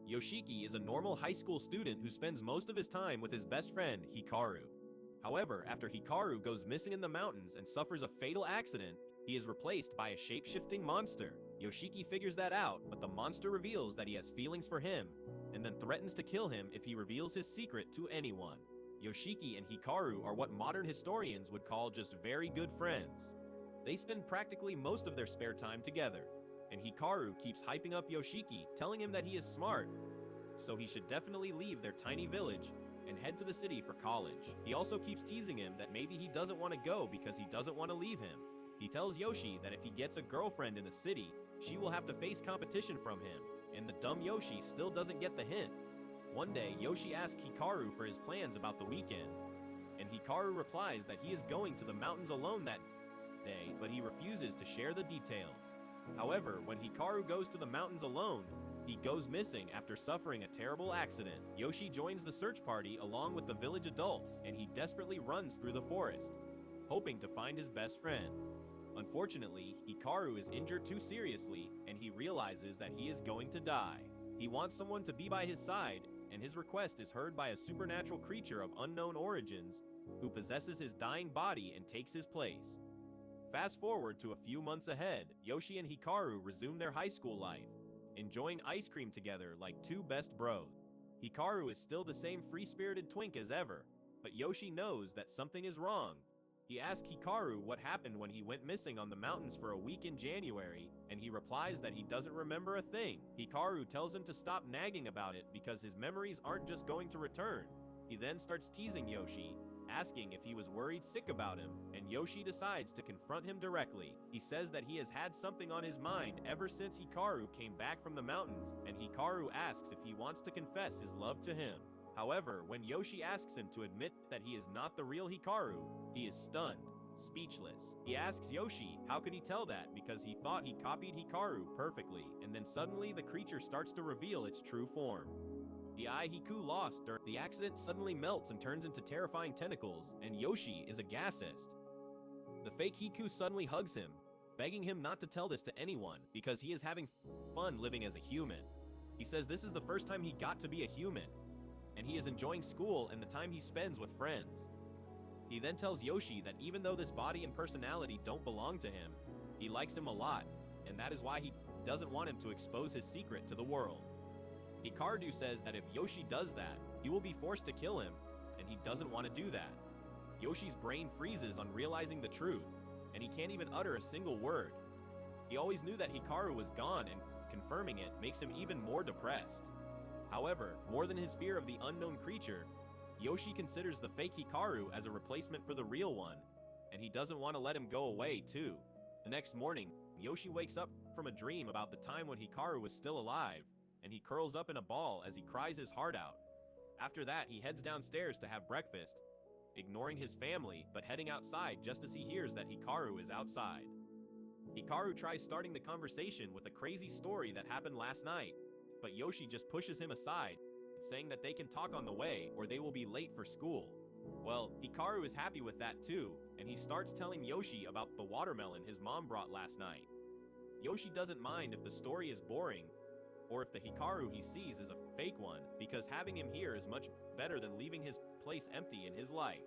Yoshiki is a normal high school student who spends most of his time with his best friend, Hikaru. However, after Hikaru goes missing in the mountains and suffers a fatal accident, he is replaced by a shape-shifting monster. Yoshiki figures that out, but the monster reveals that he has feelings for him, and then threatens to kill him if he reveals his secret to anyone. Yoshiki and Hikaru are what modern historians would call just very good friends. They spend practically most of their spare time together, and Hikaru keeps hyping up Yoshiki, telling him that he is smart, so he should definitely leave their tiny village and head to the city for college. He also keeps teasing him that maybe he doesn't want to go because he doesn't want to leave him. He tells Yoshi that if he gets a girlfriend in the city, she will have to face competition from him, and the dumb Yoshi still doesn't get the hint. One day, Yoshi asks Hikaru for his plans about the weekend, and Hikaru replies that he is going to the mountains alone that day, but he refuses to share the details. However, when Hikaru goes to the mountains alone, he goes missing after suffering a terrible accident. Yoshi joins the search party along with the village adults, and he desperately runs through the forest, hoping to find his best friend. Unfortunately, Hikaru is injured too seriously, and he realizes that he is going to die. He wants someone to be by his side, and his request is heard by a supernatural creature of unknown origins who possesses his dying body and takes his place. Fast forward to a few months ahead, Yoshi and Hikaru resume their high school life, enjoying ice cream together like two best bros. Hikaru is still the same free-spirited twink as ever, but Yoshi knows that something is wrong. He asks Hikaru what happened when he went missing on the mountains for a week in January, and he replies that he doesn't remember a thing. Hikaru tells him to stop nagging about it because his memories aren't just going to return. He then starts teasing Yoshi, asking if he was worried sick about him, and Yoshi decides to confront him directly. He says that he has had something on his mind ever since Hikaru came back from the mountains, and Hikaru asks if he wants to confess his love to him. However, when Yoshi asks him to admit that he is not the real Hikaru, he is stunned, speechless. He asks Yoshi how could he tell that because he thought he copied Hikaru perfectly, and then suddenly the creature starts to reveal its true form. The eye Hiku lost during the accident suddenly melts and turns into terrifying tentacles, and Yoshi is aghast. The fake Hiku suddenly hugs him, begging him not to tell this to anyone because he is having fun living as a human. He says this is the first time he got to be a human, and he is enjoying school and the time he spends with friends. He then tells Yoshi that even though this body and personality don't belong to him, he likes him a lot, and that is why he doesn't want him to expose his secret to the world. Hikaru says that if Yoshi does that, he will be forced to kill him, and he doesn't want to do that. Yoshi's brain freezes on realizing the truth, and he can't even utter a single word. He always knew that Hikaru was gone, and confirming it makes him even more depressed. However, more than his fear of the unknown creature, Yoshi considers the fake Hikaru as a replacement for the real one, and he doesn't want to let him go away too. The next morning, Yoshi wakes up from a dream about the time when Hikaru was still alive, and he curls up in a ball as he cries his heart out. After that, he heads downstairs to have breakfast, ignoring his family but heading outside just as he hears that Hikaru is outside. Hikaru tries starting the conversation with a crazy story that happened last night, but Yoshi just pushes him aside, saying that they can talk on the way or they will be late for school. Well, Hikaru is happy with that too, and he starts telling Yoshi about the watermelon his mom brought last night. Yoshi doesn't mind if the story is boring, or if the Hikaru he sees is a fake one, because having him here is much better than leaving his place empty in his life.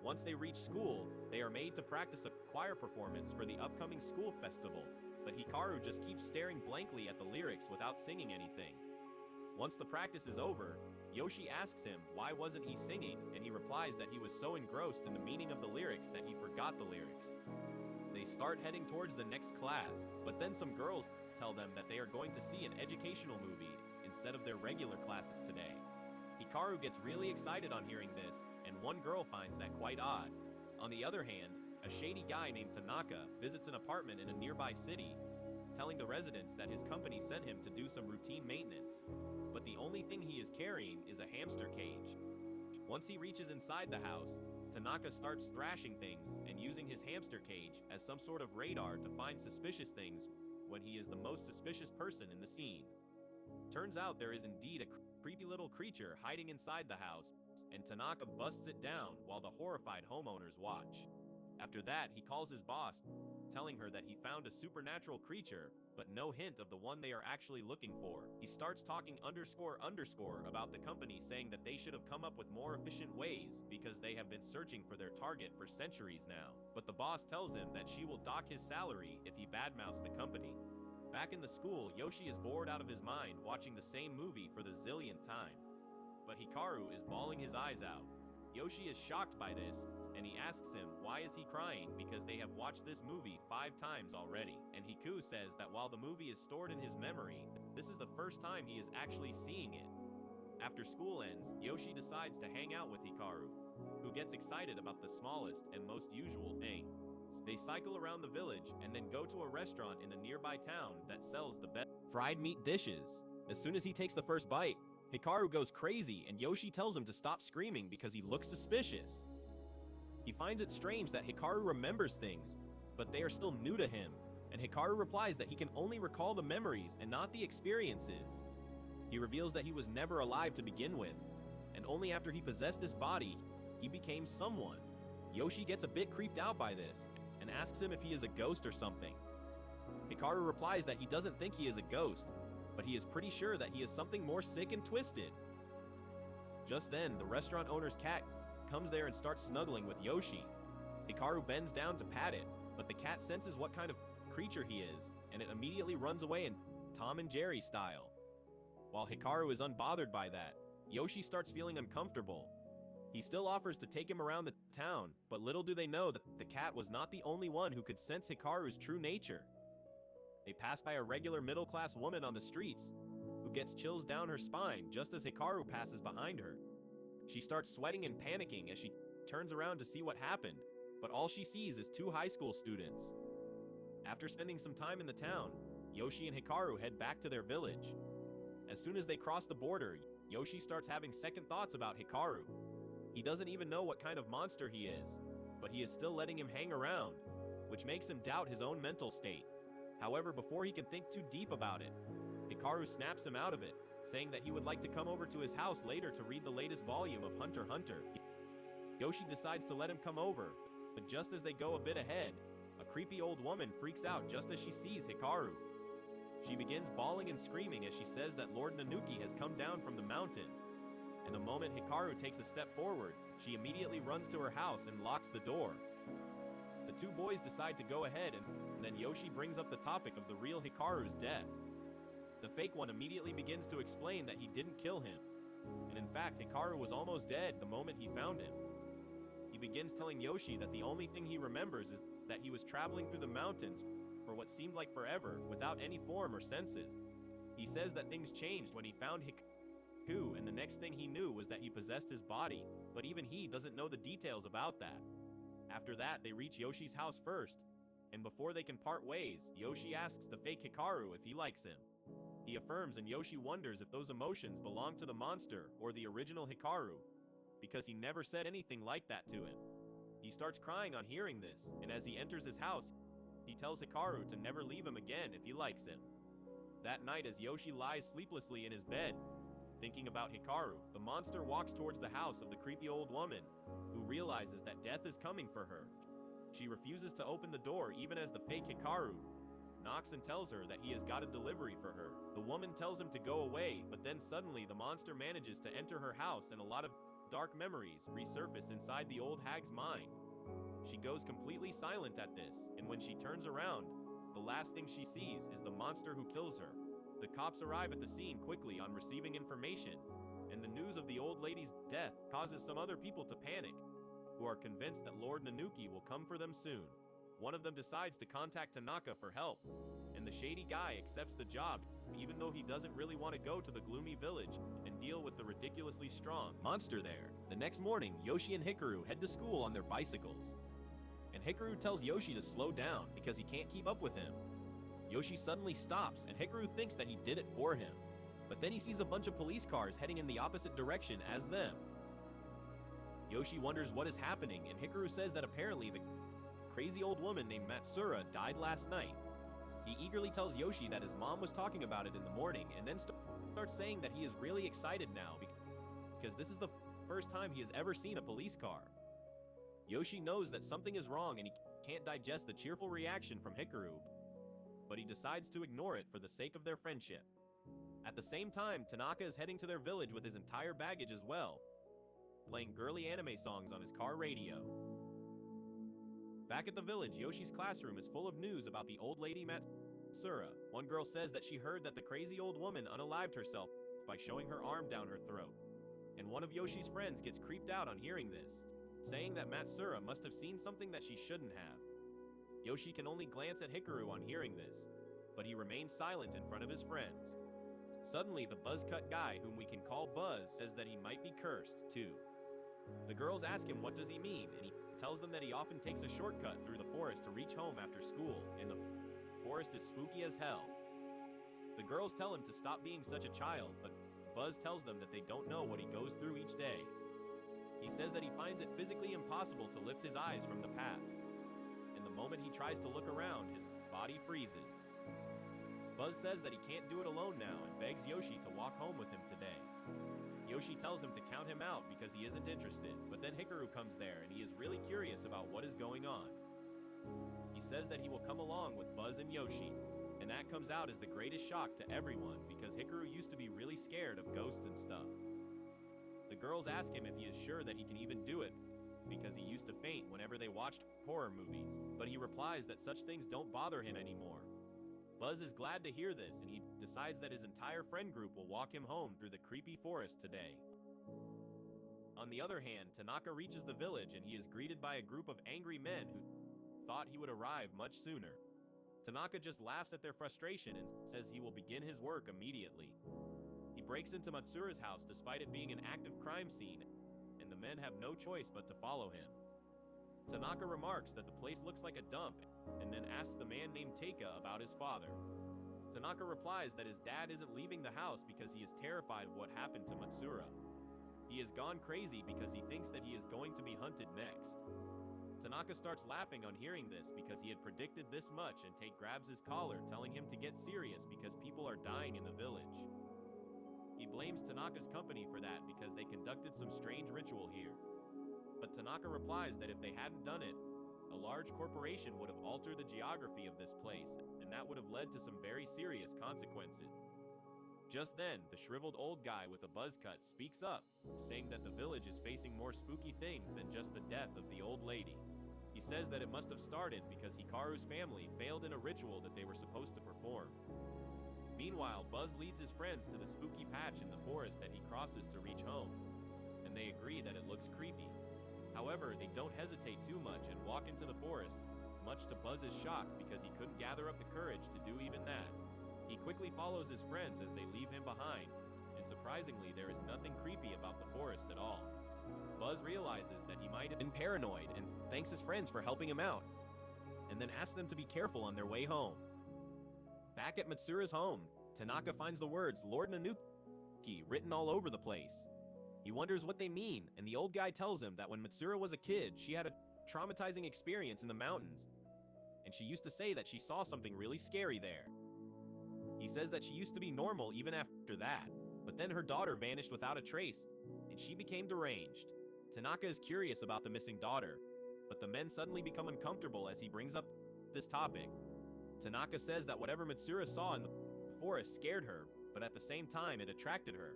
Once they reach school, they are made to practice a choir performance for the upcoming school festival, but Hikaru just keeps staring blankly at the lyrics without singing anything. Once the practice is over, Yoshi asks him why wasn't he singing, and he replies that he was so engrossed in the meaning of the lyrics that he forgot the lyrics. They start heading towards the next class, but then some girls tell them that they are going to see an educational movie instead of their regular classes today. Hikaru gets really excited on hearing this, and one girl finds that quite odd. On the other hand, a shady guy named Tanaka visits an apartment in a nearby city, telling the residents that his company sent him to do some routine maintenance, but the only thing he is carrying is a hamster cage. Once he reaches inside the house, Tanaka starts thrashing things and using his hamster cage as some sort of radar to find suspicious things when he is the most suspicious person in the scene. Turns out there is indeed a creepy little creature hiding inside the house, and Tanaka busts it down while the horrified homeowners watch. After that, he calls his boss, telling her that he found a supernatural creature, but no hint of the one they are actually looking for. He starts talking __ about the company, saying that they should have come up with more efficient ways because they have been searching for their target for centuries now. But the boss tells him that she will dock his salary if he badmouths the company. Back in the school, Yoshi is bored out of his mind watching the same movie for the zillionth time. But Hikaru is bawling his eyes out. Yoshi is shocked by this, and he asks him why is he crying because they have watched this movie 5 times already. And Hiku says that while the movie is stored in his memory, this is the first time he is actually seeing it. After school ends, Yoshi decides to hang out with Hikaru, who gets excited about the smallest and most usual thing. They cycle around the village and then go to a restaurant in the nearby town that sells the best fried meat dishes. As soon as he takes the first bite, Hikaru goes crazy and Yoshi tells him to stop screaming because he looks suspicious. He finds it strange that Hikaru remembers things, but they are still new to him, and Hikaru replies that he can only recall the memories and not the experiences. He reveals that he was never alive to begin with, and only after he possessed this body, he became someone. Yoshi gets a bit creeped out by this, and asks him if he is a ghost or something. Hikaru replies that he doesn't think he is a ghost, but he is pretty sure that he is something more sick and twisted. Just then, the restaurant owner's cat comes there and starts snuggling with Yoshi. Hikaru bends down to pat it, but the cat senses what kind of creature he is, and it immediately runs away in Tom and Jerry style. While Hikaru is unbothered by that, Yoshi starts feeling uncomfortable. He still offers to take him around the town, but little do they know that the cat was not the only one who could sense Hikaru's true nature. They pass by a regular middle-class woman on the streets, who gets chills down her spine just as Hikaru passes behind her. She starts sweating and panicking as she turns around to see what happened, but all she sees is 2 high school students. After spending some time in the town, Yoshi and Hikaru head back to their village. As soon as they cross the border, Yoshi starts having second thoughts about Hikaru. He doesn't even know what kind of monster he is, but he is still letting him hang around, which makes him doubt his own mental state. However, before he can think too deep about it, Hikaru snaps him out of it, saying that he would like to come over to his house later to read the latest volume of Hunter x Hunter. Yoshi decides to let him come over, but just as they go a bit ahead, a creepy old woman freaks out just as she sees Hikaru. She begins bawling and screaming as she says that Lord Nanuki has come down from the mountain. And the moment Hikaru takes a step forward, she immediately runs to her house and locks the door. The 2 boys decide to go ahead, and then Yoshi brings up the topic of the real Hikaru's death. The fake one immediately begins to explain that he didn't kill him, and in fact Hikaru was almost dead the moment he found him. He begins telling Yoshi that the only thing he remembers is that he was traveling through the mountains for what seemed like forever without any form or senses. He says that things changed when he found Hikaru, and the next thing he knew was that he possessed his body, but even he doesn't know the details about that. After that, they reach Yoshi's house first, and before they can part ways, Yoshi asks the fake Hikaru if he likes him. He affirms, and Yoshi wonders if those emotions belong to the monster or the original Hikaru, because he never said anything like that to him. He starts crying on hearing this, and as he enters his house, he tells Hikaru to never leave him again if he likes him. That night, as Yoshi lies sleeplessly in his bed, thinking about Hikaru, the monster walks towards the house of the creepy old woman, who realizes that death is coming for her. She refuses to open the door even as the fake Hikaru knocks and tells her that he has got a delivery for her. The woman tells him to go away, but then suddenly the monster manages to enter her house and a lot of dark memories resurface inside the old hag's mind. She goes completely silent at this, and when she turns around, the last thing she sees is the monster who kills her. The cops arrive at the scene quickly on receiving information, and the news of the old lady's death causes some other people to panic, who are convinced that Lord Nanuki will come for them soon. One of them decides to contact Tanaka for help, and the shady guy accepts the job, even though he doesn't really want to go to the gloomy village and deal with the ridiculously strong monster there. The next morning, Yoshi and Hikaru head to school on their bicycles, and Hikaru tells Yoshi to slow down because he can't keep up with him. Yoshi suddenly stops, and Hikaru thinks that he did it for him, but then he sees a bunch of police cars heading in the opposite direction as them. Yoshi wonders what is happening, and Hikaru says that apparently the crazy old woman named Matsura died last night. He eagerly tells Yoshi that his mom was talking about it in the morning, and then starts saying that he is really excited now because this is the first time he has ever seen a police car. Yoshi knows that something is wrong and he can't digest the cheerful reaction from Hikaru, but he decides to ignore it for the sake of their friendship. At the same time, Tanaka is heading to their village with his entire baggage as well, playing girly anime songs on his car radio. Back at the village, Yoshi's classroom is full of news about the old lady Matsura. One girl says that she heard that the crazy old woman unalived herself by shoving her arm down her throat. And one of Yoshi's friends gets creeped out on hearing this, saying that Matsura must have seen something that she shouldn't have. Yoshi can only glance at Hikaru on hearing this, but he remains silent in front of his friends. Suddenly, the buzzcut guy, whom we can call Buzz, says that he might be cursed, too. The girls ask him what does he mean, and he tells them that he often takes a shortcut through the forest to reach home after school, and the forest is spooky as hell. The girls tell him to stop being such a child, but Buzz tells them that they don't know what he goes through each day. He says that he finds it physically impossible to lift his eyes from the path, and the moment he tries to look around, his body freezes. Buzz says that he can't do it alone now and begs Yoshi to walk home with him today. Yoshi tells him to count him out because he isn't interested, but then Hikaru comes there and he is really curious about what is going on. He says that he will come along with Buzz and Yoshi, and that comes out as the greatest shock to everyone because Hikaru used to be really scared of ghosts and stuff. The girls ask him if he is sure that he can even do it because he used to faint whenever they watched horror movies, but he replies that such things don't bother him anymore. Buzz is glad to hear this, and he decides that his entire friend group will walk him home through the creepy forest today. On the other hand, Tanaka reaches the village and he is greeted by a group of angry men who thought he would arrive much sooner. Tanaka just laughs at their frustration and says he will begin his work immediately. He breaks into Matsura's house despite it being an active crime scene, and the men have no choice but to follow him. Tanaka remarks that the place looks like a dump, and then asks the man named Teika about his father. Tanaka replies that his dad isn't leaving the house because he is terrified of what happened to Matsura. He has gone crazy because he thinks that he is going to be hunted next. Tanaka starts laughing on hearing this because he had predicted this much, and Take grabs his collar, telling him to get serious because people are dying in the village. He blames Tanaka's company for that because they conducted some strange ritual here. But Tanaka replies that if they hadn't done it, a large corporation would have altered the geography of this place, and that would have led to some very serious consequences. Just then, the shriveled old guy with a buzz cut speaks up, saying that the village is facing more spooky things than just the death of the old lady. He says that it must have started because Hikaru's family failed in a ritual that they were supposed to perform. Meanwhile, Buzz leads his friends to the spooky patch in the forest that he crosses to reach home, and they agree that it looks creepy. However, they don't hesitate too much and walk into the forest, much to Buzz's shock because he couldn't gather up the courage to do even that. He quickly follows his friends as they leave him behind, and surprisingly, there is nothing creepy about the forest at all. Buzz realizes that he might have been paranoid and thanks his friends for helping him out, and then asks them to be careful on their way home. Back at Matsura's home, Tanaka finds the words Lord Nanuki written all over the place. He wonders what they mean, and the old guy tells him that when Matsura was a kid, she had a traumatizing experience in the mountains, and she used to say that she saw something really scary there. He says that she used to be normal even after that, but then her daughter vanished without a trace, and she became deranged. Tanaka is curious about the missing daughter, but the men suddenly become uncomfortable as he brings up this topic. Tanaka says that whatever Matsura saw in the forest scared her, but at the same time it attracted her.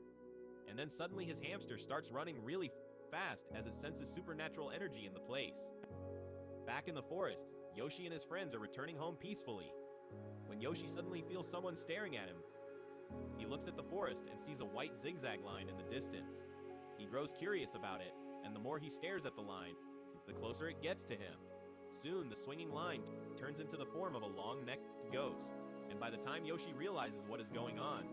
And then suddenly his hamster starts running really fast as it senses supernatural energy in the place. Back in the forest, Yoshi and his friends are returning home peacefully, when Yoshi suddenly feels someone staring at him. He looks at the forest and sees a white zigzag line in the distance. He grows curious about it, and the more he stares at the line, the closer it gets to him. Soon, the swinging line turns into the form of a long-necked ghost, and by the time Yoshi realizes what is going on,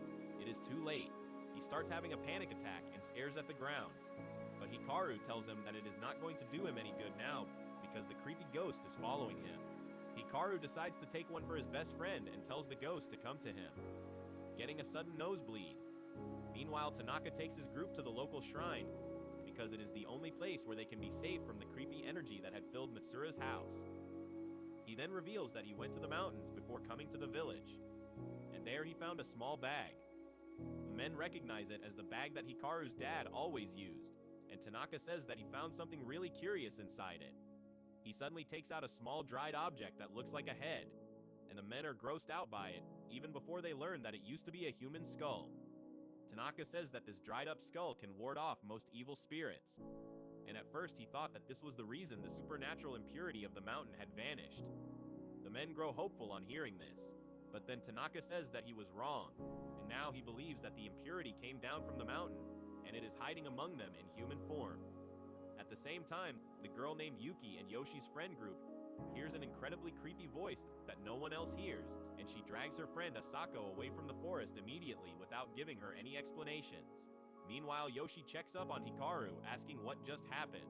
it is too late. He starts having a panic attack and stares at the ground, but Hikaru tells him that it is not going to do him any good now because the creepy ghost is following him. Hikaru decides to take one for his best friend and tells the ghost to come to him, getting a sudden nosebleed. Meanwhile, Tanaka takes his group to the local shrine because it is the only place where they can be safe from the creepy energy that had filled Matsura's house. He then reveals that he went to the mountains before coming to the village, and there he found a small bag. The men recognize it as the bag that Hikaru's dad always used, and Tanaka says that he found something really curious inside it. He suddenly takes out a small dried object that looks like a head. and the men are grossed out by it, even before they learn that it used to be a human skull. Tanaka says that this dried up skull can ward off most evil spirits, and at first he thought that this was the reason the supernatural impurity of the mountain had vanished. The men grow hopeful on hearing this, but then Tanaka says that he was wrong, and now he believes that the impurity came down from the mountain, and it is hiding among them in human form. At the same time, the girl named Yuki and Yoshi's friend group hears an incredibly creepy voice that no one else hears, and she drags her friend Asako away from the forest immediately without giving her any explanations. Meanwhile, Yoshi checks up on Hikaru, asking what just happened.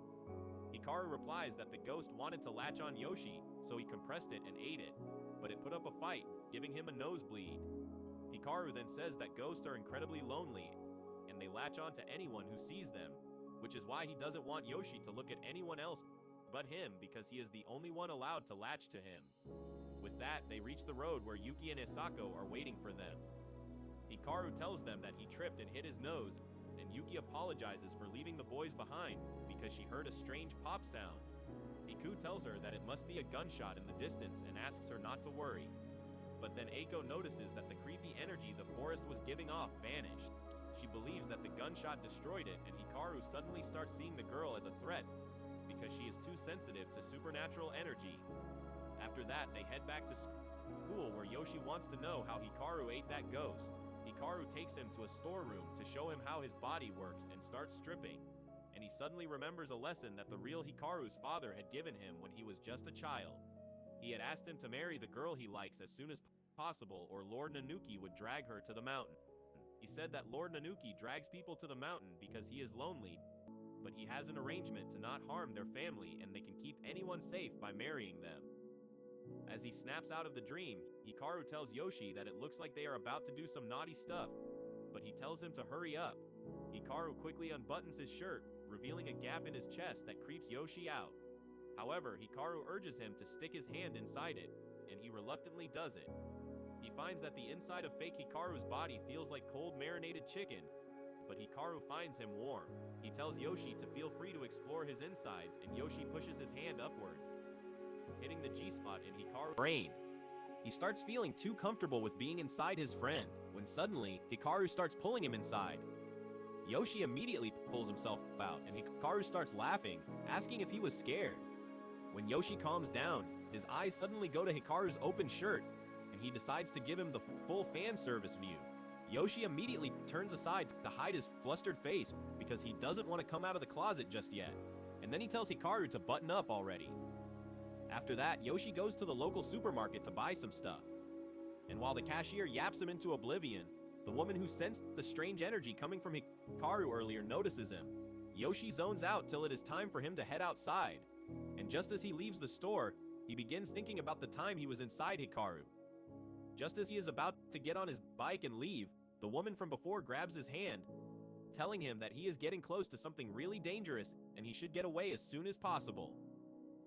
Hikaru replies that the ghost wanted to latch on Yoshi, so he compressed it and ate it, but it put up a fight, giving him a nosebleed. Hikaru then says that ghosts are incredibly lonely, and they latch on to anyone who sees them, which is why he doesn't want Yoshi to look at anyone else but him, because he is the only one allowed to latch to him. With that, they reach the road where Yuki and Asako are waiting for them. Hikaru tells them that he tripped and hit his nose, and Yuki apologizes for leaving the boys behind because she heard a strange pop sound. Hiku tells her that it must be a gunshot in the distance and asks her not to worry. But then Eiko notices that the creepy energy the forest was giving off vanished. She believes that the gunshot destroyed it, and Hikaru suddenly starts seeing the girl as a threat because she is too sensitive to supernatural energy. After that, they head back to school where Yoshi wants to know how Hikaru ate that ghost. Hikaru takes him to a storeroom to show him how his body works and starts stripping. And he suddenly remembers a lesson that the real Hikaru's father had given him when he was just a child. He had asked him to marry the girl he likes as soon as possible, or Lord Nanuki would drag her to the mountain. He said that Lord Nanuki drags people to the mountain because he is lonely, but he has an arrangement to not harm their family and they can keep anyone safe by marrying them. As he snaps out of the dream, Hikaru tells Yoshi that it looks like they are about to do some naughty stuff, but he tells him to hurry up. Hikaru quickly unbuttons his shirt, revealing a gap in his chest that creeps Yoshi out. However, Hikaru urges him to stick his hand inside it, and he reluctantly does it. He finds that the inside of fake Hikaru's body feels like cold marinated chicken, but Hikaru finds him warm. He tells Yoshi to feel free to explore his insides, and Yoshi pushes his hand upwards, hitting the G-spot in Hikaru's brain. He starts feeling too comfortable with being inside his friend, when suddenly, Hikaru starts pulling him inside. Yoshi immediately pulls himself out, and Hikaru starts laughing, asking if he was scared. When Yoshi calms down, his eyes suddenly go to Hikaru's open shirt, and he decides to give him the full fan service view. Yoshi immediately turns aside to hide his flustered face because he doesn't want to come out of the closet just yet, and then he tells Hikaru to button up already. After that, Yoshi goes to the local supermarket to buy some stuff, and while the cashier yaps him into oblivion, the woman who sensed the strange energy coming from Hikaru earlier notices him. Yoshi zones out till it is time for him to head outside, and just as he leaves the store, he begins thinking about the time he was inside Hikaru. Just as he is about to get on his bike and leave, the woman from before grabs his hand, telling him that he is getting close to something really dangerous and he should get away as soon as possible.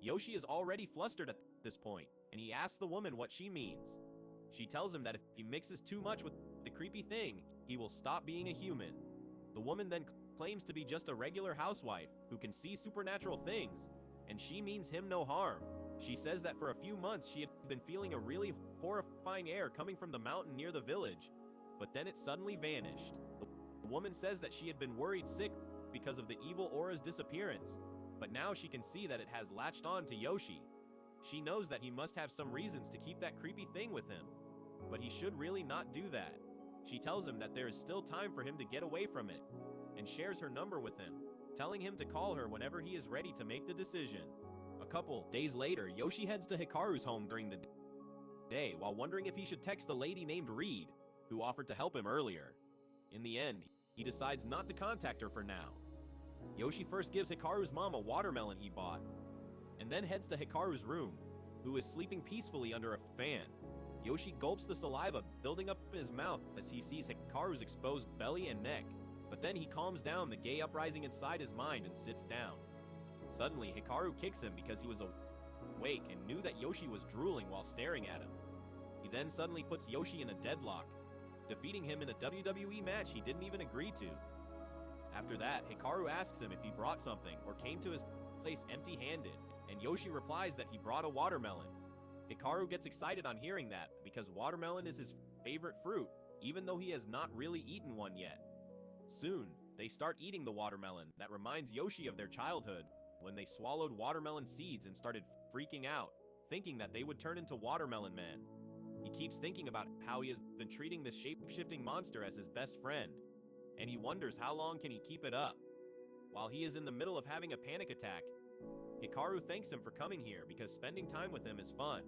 Yoshi is already flustered at this point, and he asks the woman what she means. She tells him that if he mixes too much with the creepy thing, he will stop being a human. The woman then claims to be just a regular housewife who can see supernatural things, and she means him no harm. She says that for a few months she had been feeling a really horrifying air coming from the mountain near the village, but then it suddenly vanished. The woman says that she had been worried sick because of the evil aura's disappearance, but now she can see that it has latched on to Yoshi. She knows that he must have some reasons to keep that creepy thing with him, but he should really not do that. She tells him that there is still time for him to get away from it, and shares her number with him, telling him to call her whenever he is ready to make the decision. A couple days later, Yoshi heads to Hikaru's home during the day while wondering if he should text the lady named Reed, who offered to help him earlier. In the end, he decides not to contact her for now. Yoshi first gives Hikaru's mom a watermelon he bought, and then heads to Hikaru's room, who is sleeping peacefully under a fan. Yoshi gulps the saliva building up in his mouth as he sees Hikaru's exposed belly and neck, but then he calms down the gay uprising inside his mind and sits down. Suddenly, Hikaru kicks him because he was awake and knew that Yoshi was drooling while staring at him. He then suddenly puts Yoshi in a deadlock, defeating him in a WWE match he didn't even agree to. After that, Hikaru asks him if he brought something or came to his place empty-handed, and Yoshi replies that he brought a watermelon. Hikaru gets excited on hearing that because watermelon is his favorite fruit, even though he has not really eaten one yet. Soon, they start eating the watermelon that reminds Yoshi of their childhood when they swallowed watermelon seeds and started freaking out, thinking that they would turn into Watermelon Man. He keeps thinking about how he has been treating this shape-shifting monster as his best friend, and he wonders how long can he keep it up. While he is in the middle of having a panic attack, Hikaru thanks him for coming here because spending time with him is fun.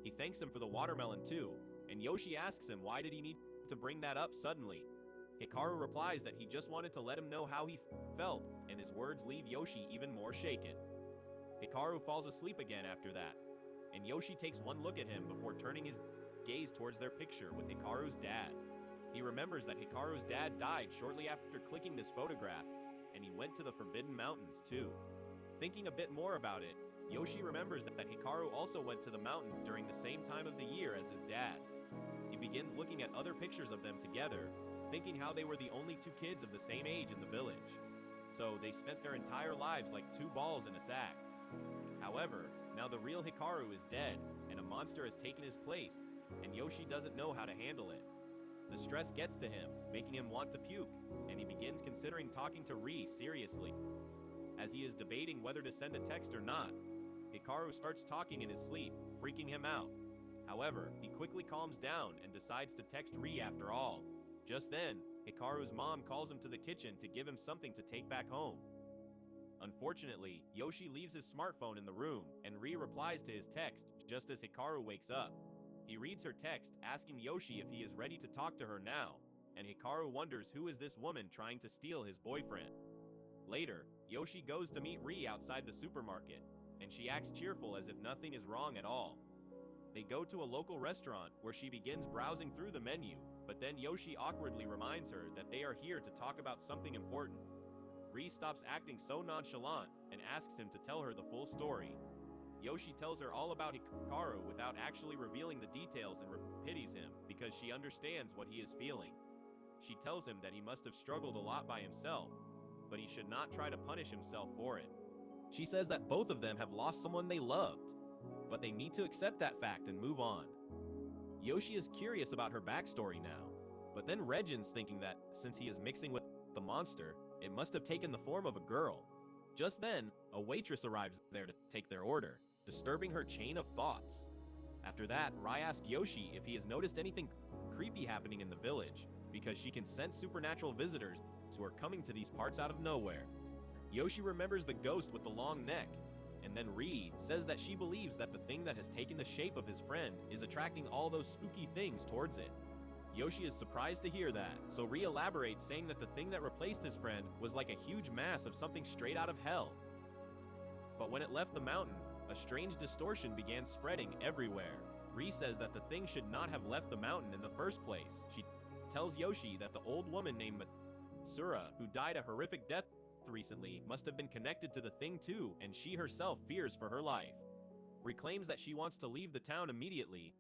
He thanks him for the watermelon too, and Yoshi asks him why did he need to bring that up suddenly. Hikaru replies that he just wanted to let him know how he felt, and his words leave Yoshi even more shaken. Hikaru falls asleep again after that, and Yoshi takes one look at him before turning his gaze towards their picture with Hikaru's dad. He remembers that Hikaru's dad died shortly after clicking this photograph, and he went to the Forbidden Mountains too. Thinking a bit more about it, Yoshi remembers that Hikaru also went to the mountains during the same time of the year as his dad. He begins looking at other pictures of them together, thinking how they were the only two kids of the same age in the village. So they spent their entire lives like two balls in a sack. However, now the real Hikaru is dead, and a monster has taken his place, and Yoshi doesn't know how to handle it. The stress gets to him, making him want to puke, and he begins considering talking to Ri seriously. As he is debating whether to send a text or not, Hikaru starts talking in his sleep, freaking him out. However, he quickly calms down and decides to text Ri after all. Just then, Hikaru's mom calls him to the kitchen to give him something to take back home. Unfortunately, Yoshi leaves his smartphone in the room, and Ri replies to his text just as Hikaru wakes up. He reads her text, asking Yoshi if he is ready to talk to her now, and Hikaru wonders who is this woman trying to steal his boyfriend. Later, Yoshi goes to meet Ri outside the supermarket, and she acts cheerful as if nothing is wrong at all. They go to a local restaurant where she begins browsing through the menu, but then Yoshi awkwardly reminds her that they are here to talk about something important. Ri stops acting so nonchalant and asks him to tell her the full story. Yoshi tells her all about Hikaru without actually revealing the details and pities him because she understands what he is feeling. She tells him that he must have struggled a lot by himself, but he should not try to punish himself for it. She says that both of them have lost someone they loved, but they need to accept that fact and move on. Yoshi is curious about her backstory now, but then Regin's thinking that since he is mixing with the monster, it must have taken the form of a girl. Just then, a waitress arrives there to take their order, disturbing her chain of thoughts. After that, Rai asks Yoshi if he has noticed anything creepy happening in the village, because she can sense supernatural visitors who are coming to these parts out of nowhere. Yoshi remembers the ghost with the long neck, and then Ri says that she believes that the thing that has taken the shape of his friend is attracting all those spooky things towards it. Yoshi is surprised to hear that, so Ri elaborates saying that the thing that replaced his friend was like a huge mass of something straight out of hell. But when it left the mountain, a strange distortion began spreading everywhere. Ri says that the thing should not have left the mountain in the first place. She tells Yoshi that the old woman named Matsura, who died a horrific death recently, must have been connected to the thing too, and she herself fears for her life. Ri claims that she wants to leave the town immediately,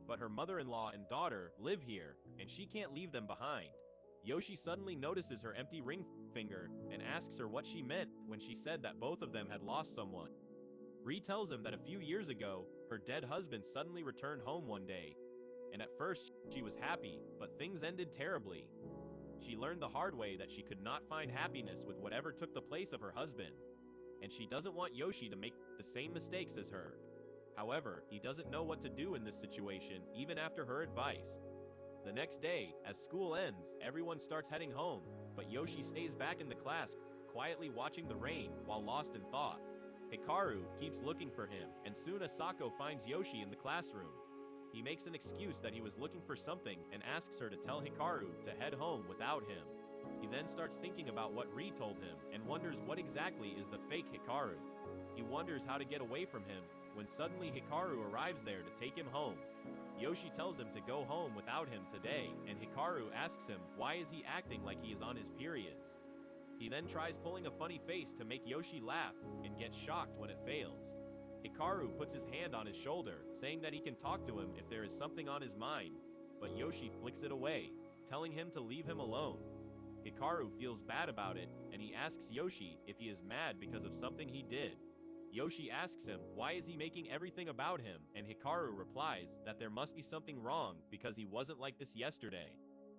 but her mother-in-law and daughter live here, and she can't leave them behind. Yoshi suddenly notices her empty ring finger and asks her what she meant when she said that both of them had lost someone. Ri tells him that a few years ago, her dead husband suddenly returned home one day, and at first she was happy, but things ended terribly. She learned the hard way that she could not find happiness with whatever took the place of her husband, and she doesn't want Yoshi to make the same mistakes as her. However, he doesn't know what to do in this situation, even after her advice. The next day, as school ends, everyone starts heading home, but Yoshi stays back in the class, quietly watching the rain while lost in thought. Hikaru keeps looking for him, and soon Asako finds Yoshi in the classroom. He makes an excuse that he was looking for something and asks her to tell Hikaru to head home without him. He then starts thinking about what Ri told him and wonders what exactly is the fake Hikaru. He wonders how to get away from him when suddenly Hikaru arrives there to take him home. Yoshi tells him to go home without him today, and Hikaru asks him why is he acting like he is on his periods. He then tries pulling a funny face to make Yoshi laugh and gets shocked when it fails. Hikaru puts his hand on his shoulder, saying that he can talk to him if there is something on his mind, but Yoshi flicks it away, telling him to leave him alone. Hikaru feels bad about it, and he asks Yoshi if he is mad because of something he did. Yoshi asks him why is he making everything about him, and Hikaru replies that there must be something wrong because he wasn't like this yesterday.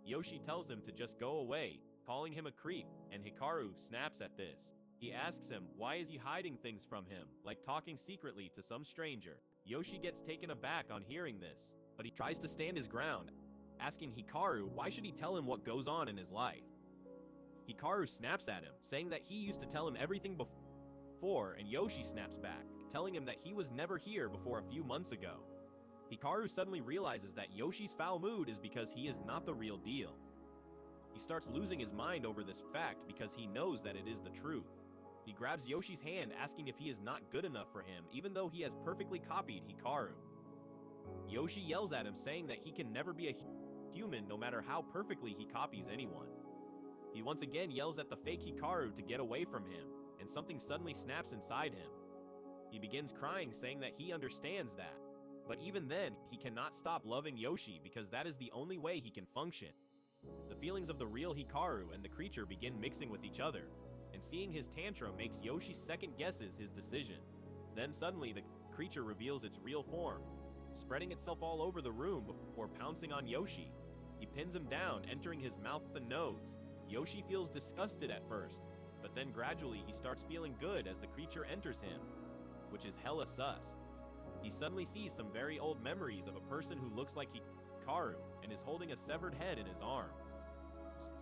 Yoshi tells him to just go away, calling him a creep, and Hikaru snaps at this. He asks him why is he hiding things from him, like talking secretly to some stranger. Yoshi gets taken aback on hearing this, but he tries to stand his ground, asking Hikaru why should he tell him what goes on in his life. Hikaru snaps at him, saying that he used to tell him everything before, and Yoshi snaps back, telling him that he was never here before a few months ago. Hikaru suddenly realizes that Yoshi's foul mood is because he is not the real deal. He starts losing his mind over this fact because he knows that it is the truth. He grabs Yoshi's hand, asking if he is not good enough for him, even though he has perfectly copied Hikaru. Yoshi yells at him, saying that he can never be a human no matter how perfectly he copies anyone. He once again yells at the fake Hikaru to get away from him, and something suddenly snaps inside him. He begins crying, saying that he understands that. But even then, he cannot stop loving Yoshi because that is the only way he can function. The feelings of the real Hikaru and the creature begin mixing with each other, and seeing his tantrum makes Yoshi second guesses his decision. Then suddenly the creature reveals its real form, spreading itself all over the room before pouncing on Yoshi. He pins him down, entering his mouth and nose. Yoshi feels disgusted at first, but then gradually he starts feeling good as the creature enters him, which is hella sus. He suddenly sees some very old memories of a person who looks like Hikaru and is holding a severed head in his arm.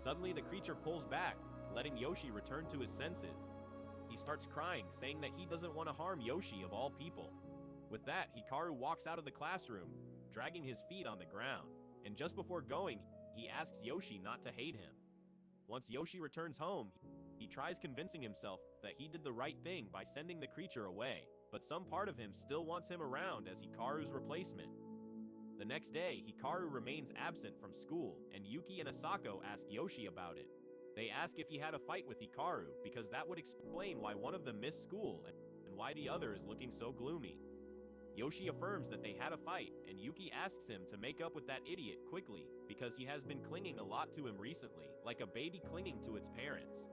Suddenly the creature pulls back, letting Yoshi return to his senses. He starts crying, saying that he doesn't want to harm Yoshi of all people. With that, Hikaru walks out of the classroom, dragging his feet on the ground, and just before going, he asks Yoshi not to hate him. Once Yoshi returns home, he tries convincing himself that he did the right thing by sending the creature away, but some part of him still wants him around as Hikaru's replacement. The next day, Hikaru remains absent from school, and Yuki and Asako ask Yoshi about it. They ask if he had a fight with Hikaru, because that would explain why one of them missed school and why the other is looking so gloomy. Yoshi affirms that they had a fight, and Yuki asks him to make up with that idiot quickly, because he has been clinging a lot to him recently, like a baby clinging to its parents.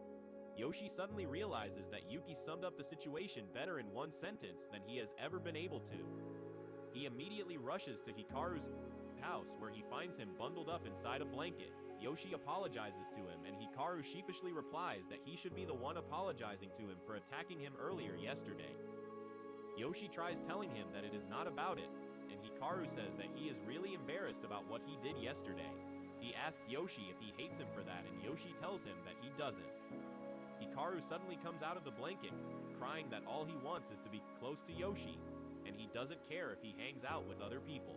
Yoshi suddenly realizes that Yuki summed up the situation better in one sentence than he has ever been able to. He immediately rushes to Hikaru's house, where he finds him bundled up inside a blanket. Yoshi apologizes to him, and Hikaru sheepishly replies that he should be the one apologizing to him for attacking him earlier yesterday. Yoshi tries telling him that it is not about it, and Hikaru says that he is really embarrassed about what he did yesterday. He asks Yoshi if he hates him for that, and Yoshi tells him that he doesn't. Hikaru suddenly comes out of the blanket, crying that all he wants is to be close to Yoshi, and he doesn't care if he hangs out with other people.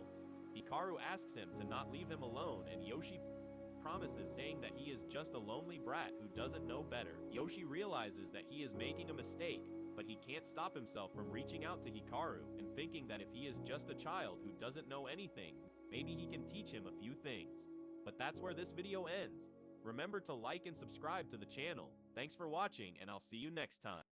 Hikaru asks him to not leave him alone, and Yoshi promises, saying that he is just a lonely brat who doesn't know better. Yoshi realizes that he is making a mistake, but he can't stop himself from reaching out to Hikaru and thinking that if he is just a child who doesn't know anything, maybe he can teach him a few things. But that's where this video ends. Remember to like and subscribe to the channel. Thanks for watching, and I'll see you next time.